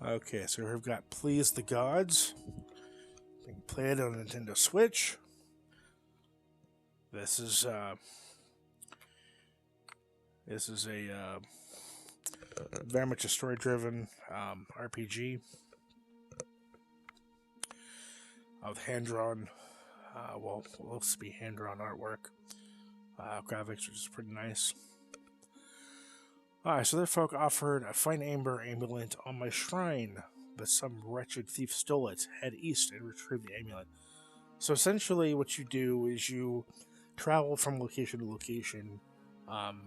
Okay, so we've got Please the Gods. Being played on Nintendo Switch. This is a very much a story-driven RPG with hand-drawn, well, looks to be hand-drawn artwork, graphics, which is pretty nice. Alright, so their folk offered a fine amber amulet on my shrine, but some wretched thief stole it. Head east and retrieve the amulet. So essentially, what you do is you travel from location to location,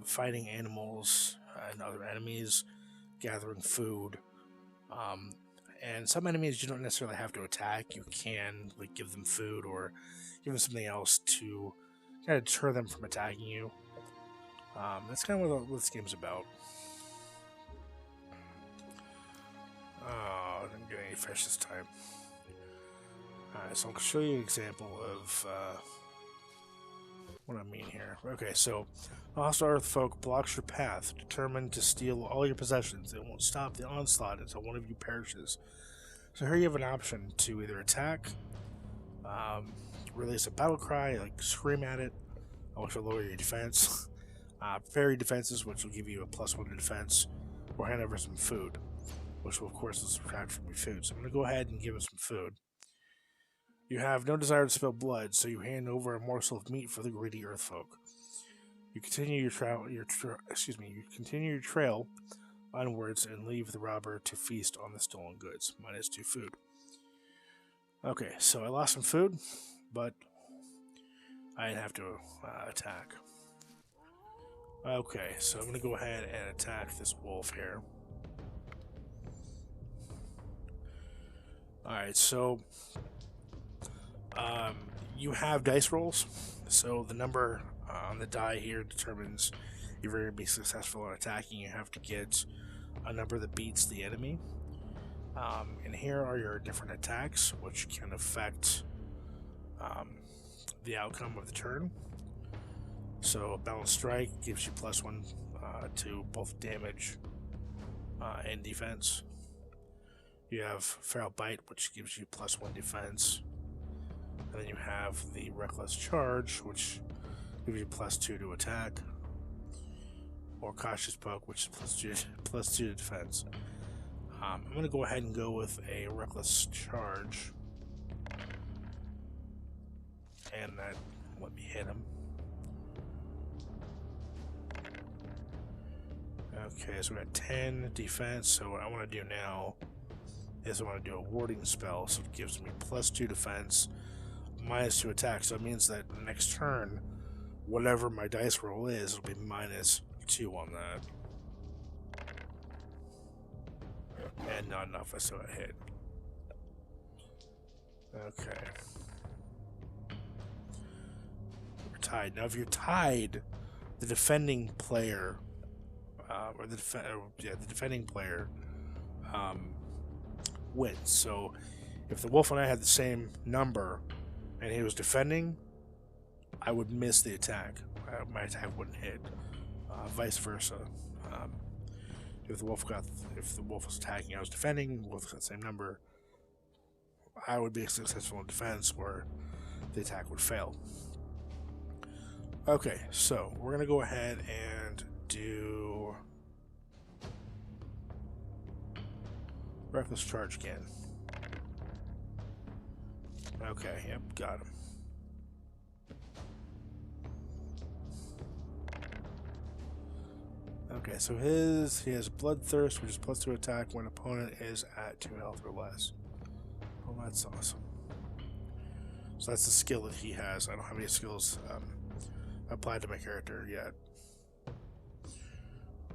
fighting animals and other enemies, gathering food. And some enemies you don't necessarily have to attack. You can give them food or give them something else to kind of deter them from attacking you. That's kind of what this game's about. Oh, I didn't get any fish this time. Alright, so I'll show you an example of what I mean here. Okay, so hostile Earth folk blocks your path, determined to steal all your possessions. It won't stop the onslaught until one of you perishes. So here you have an option to either attack, release a battle cry, scream at it, which will lower your defense, prepare your defenses, which will give you a +1 to defense, or hand over some food, which will of course subtract from your food. So I'm going to go ahead and give it some food. You have no desire to spill blood, so you hand over a morsel of meat for the greedy Earth folk. You continue your trail onwards and leave the robber to feast on the stolen goods. -2 food. Okay, so I lost some food, but I didn't have to attack. Okay, so I'm going to go ahead and attack this wolf here. Alright, so you have dice rolls, so the number on the die here determines if you're going to be successful in attacking. You have to get a number that beats the enemy. And here are your different attacks, which can affect the outcome of the turn. So a balanced strike gives you +1 to both damage and defense. You have feral bite, which gives you +1 defense. And then you have the reckless charge, which gives you +2 to attack. Or cautious poke, which is +2 to defense. I'm going to go ahead and go with a reckless charge. And that let me hit him. Okay, so we got 10 defense. So what I want to do now is I want to do a warding spell. So it gives me +2 defense, -2 attack. So it means that the next turn, whatever my dice roll is, it'll be -2 on that. And not enough, I still got hit. Okay. We're tied. Now if you're tied, the defending player, the defending player wins. So if the wolf and I had the same number and he was defending, I would miss the attack. My attack wouldn't hit. Vice versa. If the wolf was attacking, I was defending. The wolf got the same number. I would be successful in defense, where the attack would fail. Okay, so we're gonna go ahead and do reckless charge again. Okay, yep, got him. Okay, so he has bloodthirst, which is +2 attack when opponent is at 2 health or less. Oh, that's awesome. So that's the skill that he has. I don't have any skills applied to my character yet.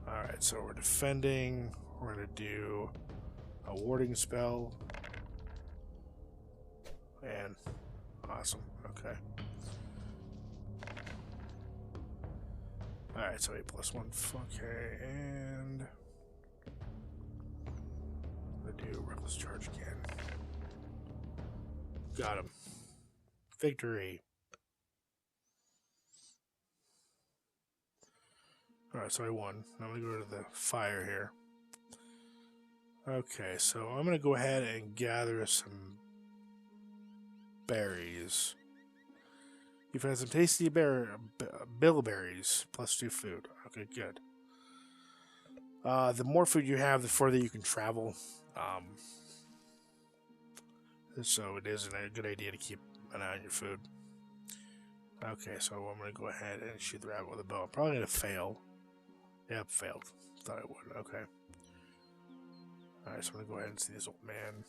Alright, so we're defending. We're going to do a warding spell. And awesome. Okay. Alright, so 8 +1. Okay, and I'm going to do reckless charge again. Got him. Victory. Alright, so I won. Now I'm going to go to the fire here. Okay, so I'm gonna go ahead and gather some berries. You've had some tasty bilberries plus 2 food. Okay, good. The more food you have, the further you can travel. Um, so it is a good idea to keep an eye on your food. Okay, so I'm gonna go ahead and shoot the rabbit with a bow. I'm probably gonna fail. Yep, failed. Thought I would. Okay. Alright, so I'm gonna go ahead and see this old man.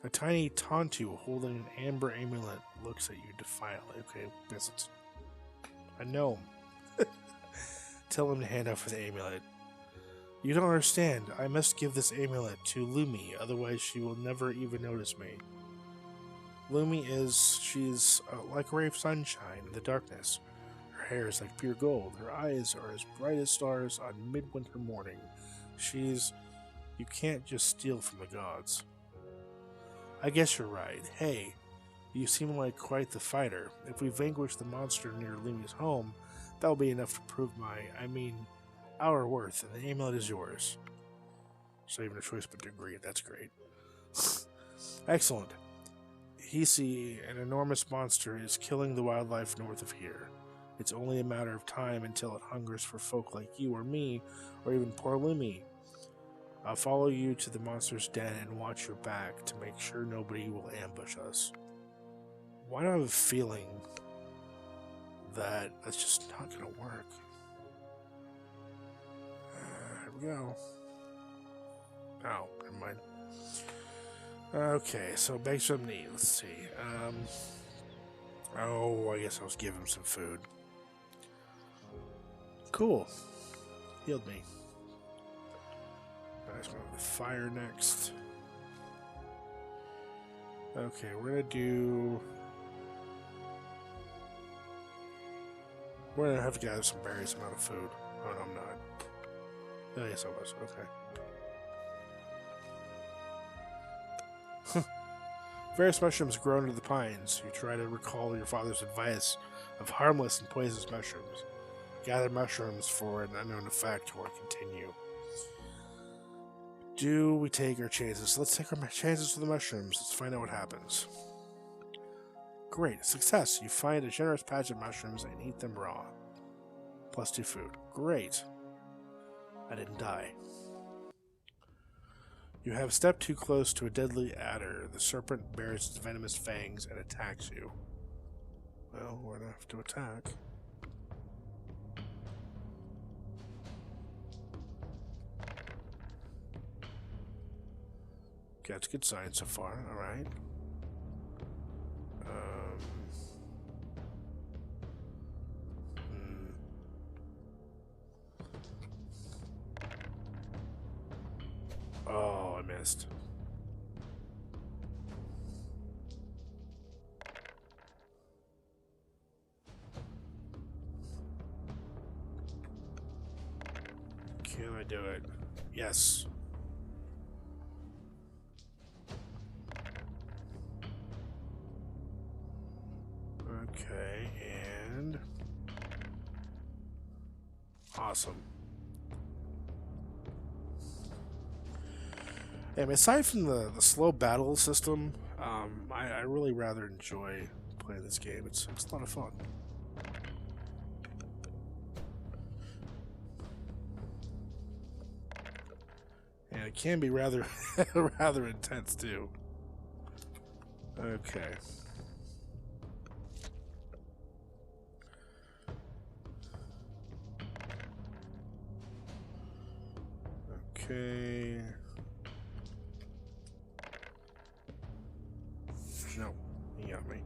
A tiny Tontu holding an amber amulet looks at you defiantly. Okay, guess it's a gnome. Tell him to hand over the amulet. You don't understand. I must give this amulet to Lumi, otherwise she will never even notice me. She's like a ray of sunshine in the darkness. Her hair is like pure gold. Her eyes are as bright as stars on midwinter morning. You can't just steal from the gods. I guess you're right. Hey, you seem like quite the fighter. If we vanquish the monster near Lumi's home, that'll be enough to prove our worth, and the amulet is yours. So even a choice but to agree, that's great. Excellent. Hisi, an enormous monster, is killing the wildlife north of here. It's only a matter of time until it hungers for folk like you or me, or even poor Lumi. I'll follow you to the monster's den and watch your back to make sure nobody will ambush us. Why do I have a feeling that that's just not going to work? Here we go. Oh, never mind. Okay, so beg some need. Let's see. I guess I'll give him some food. Cool. Healed me. Let's go to the fire next. Okay, we're gonna have to gather some berries. I'm out of food. Oh, no, I'm not. Oh, yes, I was. Okay. Various mushrooms grow under the pines. You try to recall your father's advice of harmless and poisonous mushrooms. Gather mushrooms for an unknown effect or continue. Do we take our chances? Let's take our chances with the mushrooms. Let's find out what happens. Great. Success. You find a generous patch of mushrooms and eat them raw. Plus 2 food. Great. I didn't die. You have stepped too close to a deadly adder. The serpent bares its venomous fangs and attacks you. Well, we're gonna have to attack. Okay, that's a good sign so far. Alright. Oh, I missed. Can I do it? Yes. Okay, and... Awesome. And aside from the slow battle system, I really rather enjoy playing this game. It's a lot of fun. And it can be rather rather intense too. Okay. Okay. No, he got me.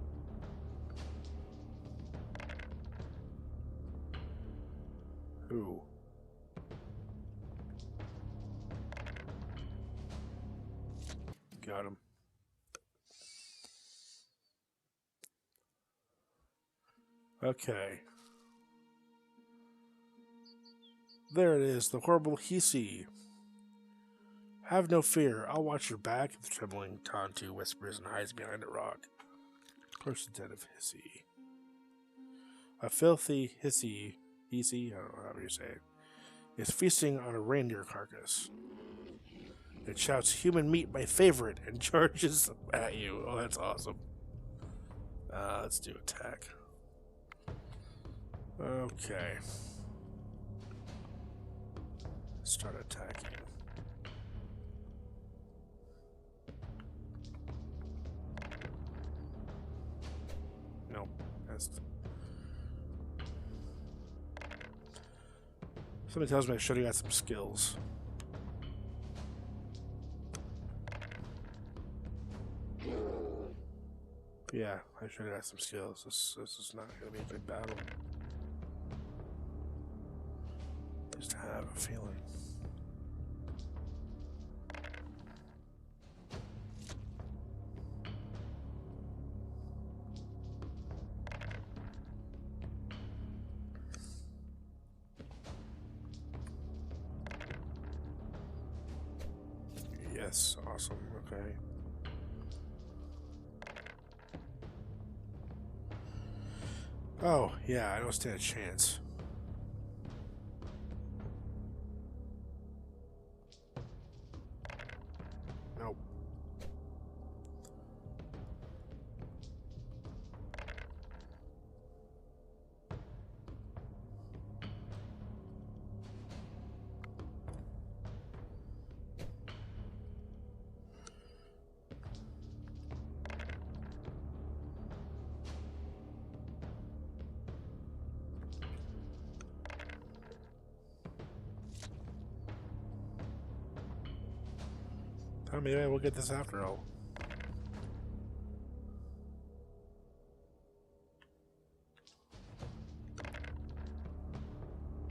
Who? Got him. Okay. There it is, the horrible Hisi. Have no fear, I'll watch your back, the trembling Tontu whispers and hides behind a rock. Person dead of Hisi. A filthy Hisi, I don't know how you say it, is feasting on a reindeer carcass. It shouts, "Human meat, my favorite," and charges at you. Oh, that's awesome. Let's do attack. Okay. Start attacking. Nope. Somebody tells me I should have got some skills. Yeah, I should have got some skills. This is not going to be a good battle. Just have a feeling. Yes, awesome. Okay. Oh, yeah, I don't stand a chance. Nope. Oh, maybe we'll get this after all.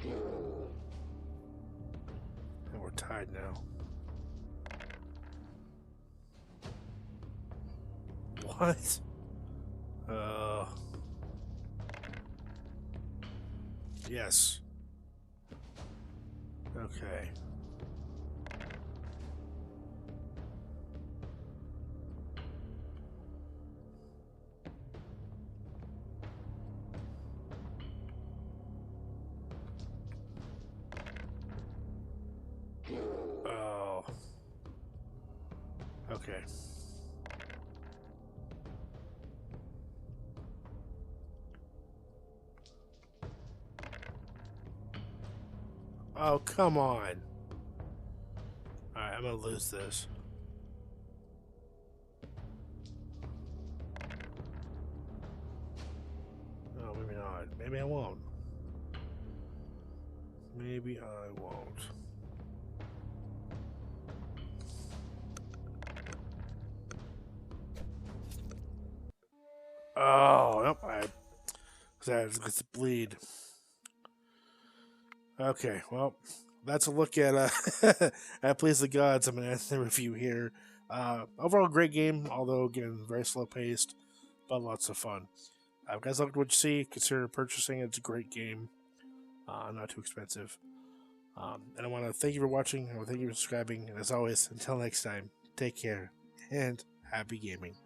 And we're tied now. What? Yes. Okay. Oh. Okay. Oh, come on. Alright, I'm gonna lose this. Oh, maybe not. Maybe I won't. Maybe I won't. Oh, nope. It's to bleed. Okay, well, that's a look at at Please the Gods. I'm gonna end the review here. Overall, great game, although again very slow paced, but lots of fun. Guys, like what you see, consider purchasing. It's a great game, not too expensive. And I want to thank you for watching. I want to thank you for subscribing. And as always, until next time, take care and happy gaming.